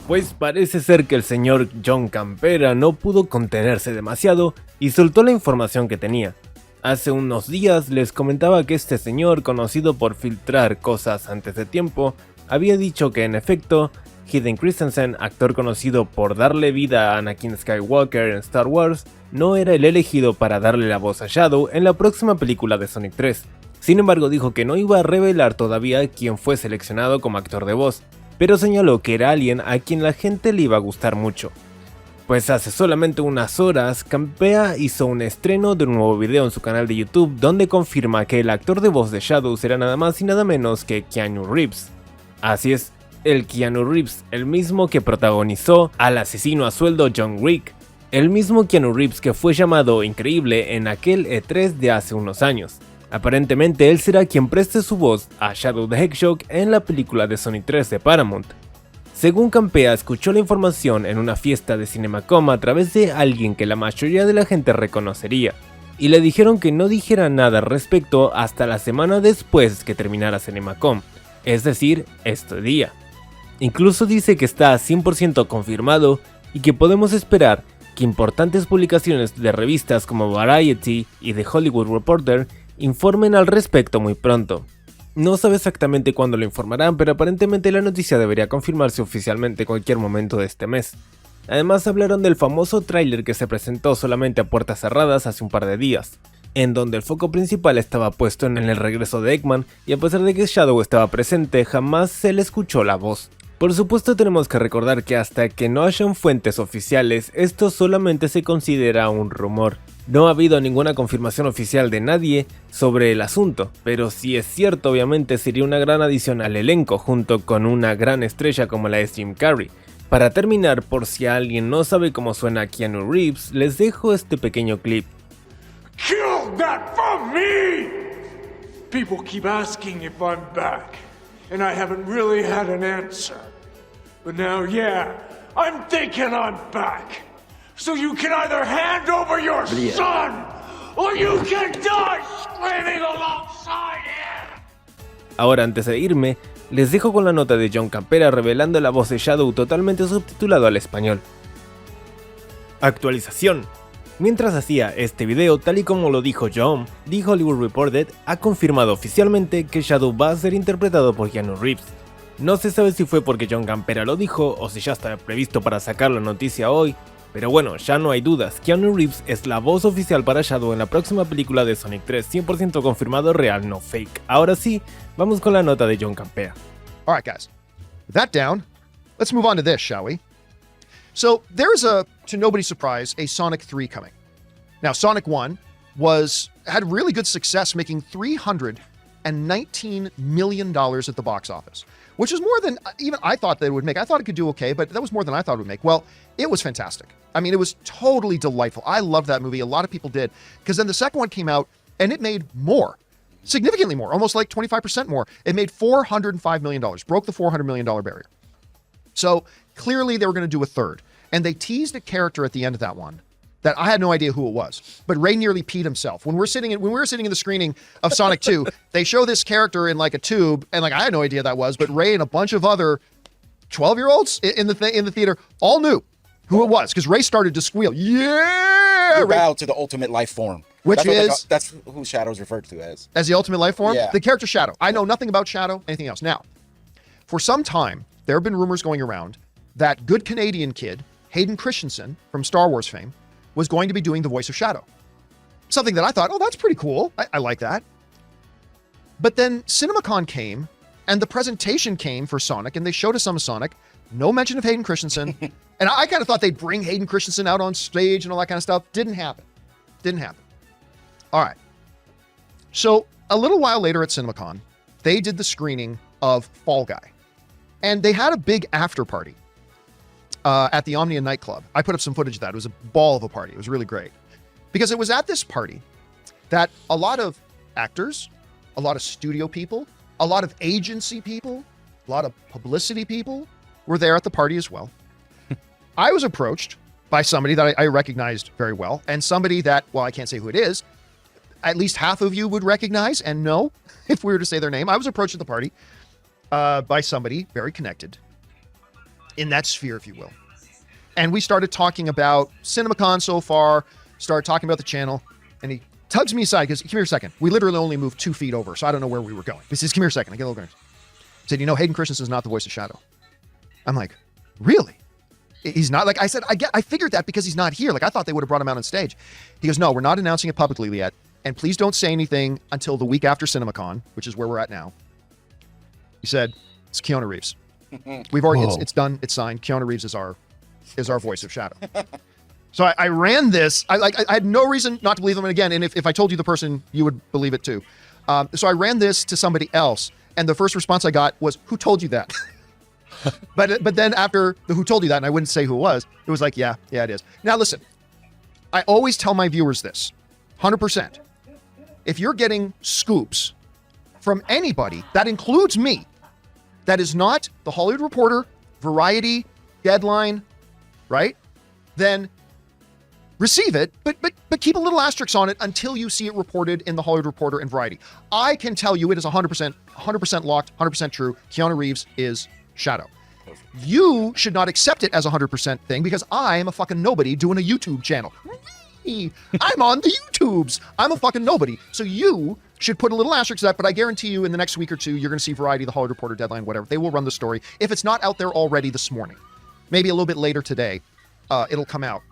Pues parece ser que el señor John Campera no pudo contenerse demasiado y soltó la información que tenía. Hace unos días les comentaba que este señor, conocido por filtrar cosas antes de tiempo, había dicho que en efecto, Hayden Christensen, actor conocido por darle vida a Anakin Skywalker en Star Wars, no era el elegido para darle la voz a Shadow en la próxima película de Sonic 3. Sin embargo, dijo que no iba a revelar todavía quién fue seleccionado como actor de voz, pero señaló que era alguien a quien la gente le iba a gustar mucho. Pues hace solamente unas horas, Campea hizo un estreno de un nuevo video en su canal de YouTube donde confirma que el actor de voz de Shadow será nada más y nada menos que Keanu Reeves. Así es, el Keanu Reeves, el mismo que protagonizó al asesino a sueldo John Wick, el mismo Keanu Reeves que fue llamado increíble en aquel E3 de hace unos años. Aparentemente él será quien preste su voz a Shadow the Hedgehog en la película de Sonic 3 de Paramount. Según Campea, escuchó la información en una fiesta de CinemaCom a través de alguien que la mayoría de la gente reconocería, y le dijeron que no dijera nada al respecto hasta la semana después que terminara CinemaCom, es decir, este día. Incluso dice que está 100% confirmado y que podemos esperar que importantes publicaciones de revistas como Variety y The Hollywood Reporter informen al respecto muy pronto. No sabe exactamente cuándo lo informarán, pero aparentemente la noticia debería confirmarse oficialmente en cualquier momento de este mes. Además hablaron del famoso tráiler que se presentó solamente a puertas cerradas hace un par de días, en donde el foco principal estaba puesto en el regreso de Eggman, y a pesar de que Shadow estaba presente, jamás se le escuchó la voz. Por supuesto tenemos que recordar que hasta que no hayan fuentes oficiales, esto solamente se considera un rumor. No ha habido ninguna confirmación oficial de nadie sobre el asunto, pero si es cierto, obviamente sería una gran adición al elenco junto con una gran estrella como la es Jim Carrey. Para terminar, por si alguien no sabe cómo suena Keanu Reeves, les dejo este pequeño clip. Kill that from me! People keep asking if I'm back, and I haven't really had an answer. But now, yeah, I'm thinking I'm back. So you can either hand over your son, or you can die screaming alongside him! Ahora, antes de irme, les dejo con la nota de John Campera revelando la voz de Shadow totalmente subtitulado al español. Actualización. Mientras hacía este video, tal y como lo dijo John, The Hollywood Reporter ha confirmado oficialmente que Shadow va a ser interpretado por Keanu Reeves. No se sabe si fue porque John Campera lo dijo o si ya estaba previsto para sacar la noticia hoy, pero bueno, ya no hay dudas, Keanu Reeves es la voz oficial para Shadow en la próxima película de Sonic 3, 100% confirmado, real, no fake. Ahora sí, vamos con la nota de John Campera. Alright guys, with that down, let's move on to this, shall we? So there's to nobody's surprise, a Sonic 3 coming. Now Sonic 1 had really good success, making $319 million at the box office, which is more than even I thought that it would make. I thought it could do okay, but that was more than I thought it would make. Well, it was fantastic. I mean, it was totally delightful. I loved that movie. A lot of people did, because then the second one came out and it made more, significantly more, almost like 25% more. It made $405 million, broke the $400 million barrier. So clearly they were going to do a third, and they teased a character at the end of that one that I had no idea who it was, but Ray nearly peed himself. When we were sitting in the screening of Sonic 2, they show this character in like a tube, and like I had no idea that was, but Ray and a bunch of other 12-year-olds in the theater all knew who it was, because Ray started to squeal. Yeah! You bow to the ultimate life form. That's who Shadow's referred to as. As the ultimate life form? Yeah. The character Shadow. I know nothing about Shadow, anything else. Now, for some time, there have been rumors going around that good Canadian kid, Hayden Christensen, from Star Wars fame, was going to be doing the voice of Shadow. Something that I thought, oh, that's pretty cool. I like that. But then CinemaCon came, and the presentation came for Sonic, and they showed us some of Sonic. No mention of Hayden Christensen. And I kind of thought they'd bring Hayden Christensen out on stage and all that kind of stuff. Didn't happen. All right. So a little while later at CinemaCon, they did the screening of Fall Guy. And they had a big after party at the Omnia nightclub. I put up some footage of that. It was a ball of a party. It was really great. Because it was at this party that a lot of actors, a lot of studio people, a lot of agency people, a lot of publicity people were there at the party as well. I was approached by somebody that I recognized very well, and somebody that, well, I can't say who it is, at least half of you would recognize and know if we were to say their name. I was approached at the party by somebody very connected in that sphere, if you will. And we started talking about CinemaCon so far, started talking about the channel, and he tugs me aside, because, come here a second. We literally only moved 2 feet over, so I don't know where we were going. He says, come here a second. I get a little nervous. He said, Hayden Christensen's not the voice of Shadow. I'm like, really? He's not? Like I said, I figured that because he's not here. Like I thought they would have brought him out on stage. He goes, no, we're not announcing it publicly yet. And please don't say anything until the week after CinemaCon, which is where we're at now. He said, it's Keanu Reeves. We've already, it's done, it's signed. Keanu Reeves is our voice of Shadow. So I ran this. I had no reason not to believe him. And again, and if I told you the person, you would believe it too. So I ran this to somebody else. And the first response I got was, who told you that? But then after the who told you that, and I wouldn't say who it was like, yeah, it is. Now listen, I always tell my viewers this, 100%. If you're getting scoops from anybody, that includes me, that is not The Hollywood Reporter, Variety, Deadline, right? Then receive it, but keep a little asterisk on it until you see it reported in The Hollywood Reporter and Variety. I can tell you it is 100% locked, 100% true. Keanu Reeves is Shadow. You should not accept it as a 100% thing because I am a fucking nobody doing a YouTube channel. I'm on the YouTubes. I'm a fucking nobody. So you should put a little asterisk to that, but I guarantee you in the next week or two, you're going to see Variety, The Hollywood Reporter, Deadline, whatever. They will run the story. If it's not out there already this morning, maybe a little bit later today, it'll come out.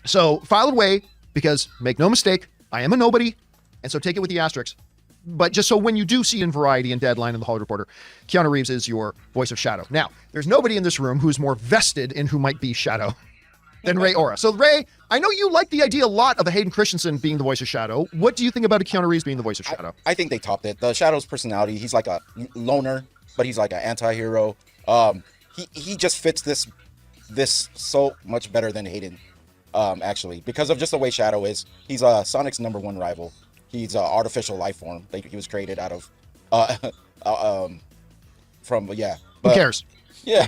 So file it away because make no mistake, I am a nobody. And so take it with the asterisks. But just so when you do see in Variety and Deadline and The Hollywood Reporter, Keanu Reeves is your voice of Shadow. Now, there's nobody in this room who's more vested in who might be Shadow than Ray Ora. So Ray, I know you like the idea a lot of a Hayden Christensen being the voice of Shadow. What do you think about a Keanu Reeves being the voice of Shadow? I think they topped it. The Shadow's personality, he's like a loner, but he's like an anti-hero. He just fits this so much better than Hayden, actually, because of just the way Shadow is. He's Sonic's #1 rival. He's an artificial life form. He was created out of, Who cares? Yeah,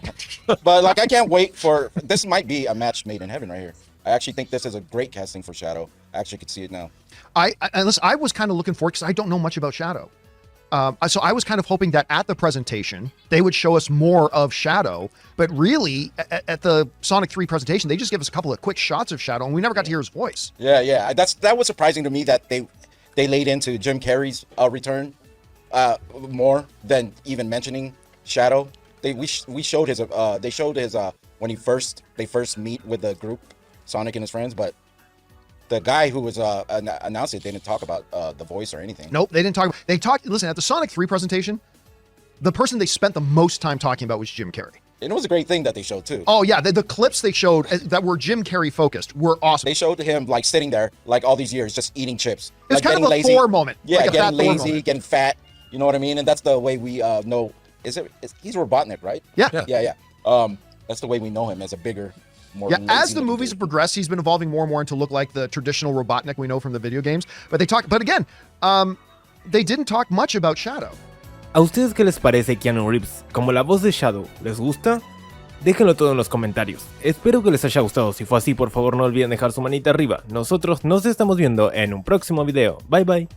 but like I can't wait for this. Might be a match made in heaven right here. I actually think this is a great casting for Shadow. I actually could see it now. Listen, I was kind of looking for it because I don't know much about Shadow. So I was kind of hoping that at the presentation, they would show us more of Shadow, but really at the Sonic 3 presentation, they just give us a couple of quick shots of Shadow and we never got to hear his voice. Yeah. That was surprising to me that they laid into Jim Carrey's return more than even mentioning Shadow. They showed his when they first meet with the group, Sonic and his friends, but the guy who was announced it didn't talk about the voice or anything. Nope, they didn't talk. They talked. Listen, at the Sonic 3 presentation, the person they spent the most time talking about was Jim Carrey. And it was a great thing that they showed too. Oh yeah, the clips they showed that were Jim Carrey focused were awesome. They showed him like sitting there like all these years just eating chips. It's like, kind of a lazy. Thor moment. Yeah, like getting lazy, getting fat. You know what I mean? And that's the way we know. He's Robotnik, right? Yeah. That's the way we know him as a bigger, more. Yeah. As the movies have progressed, he's been evolving more and more into look like the traditional Robotnik we know from the video games. But again, they didn't talk much about Shadow. ¿A ustedes qué les parece Keanu Reeves como la voz de Shadow? ¿Les gusta? Déjenlo todo en los comentarios. Espero que les haya gustado. Si fue así, por favor no olviden dejar su manita arriba. Nosotros nos estamos viendo en un próximo video. Bye bye.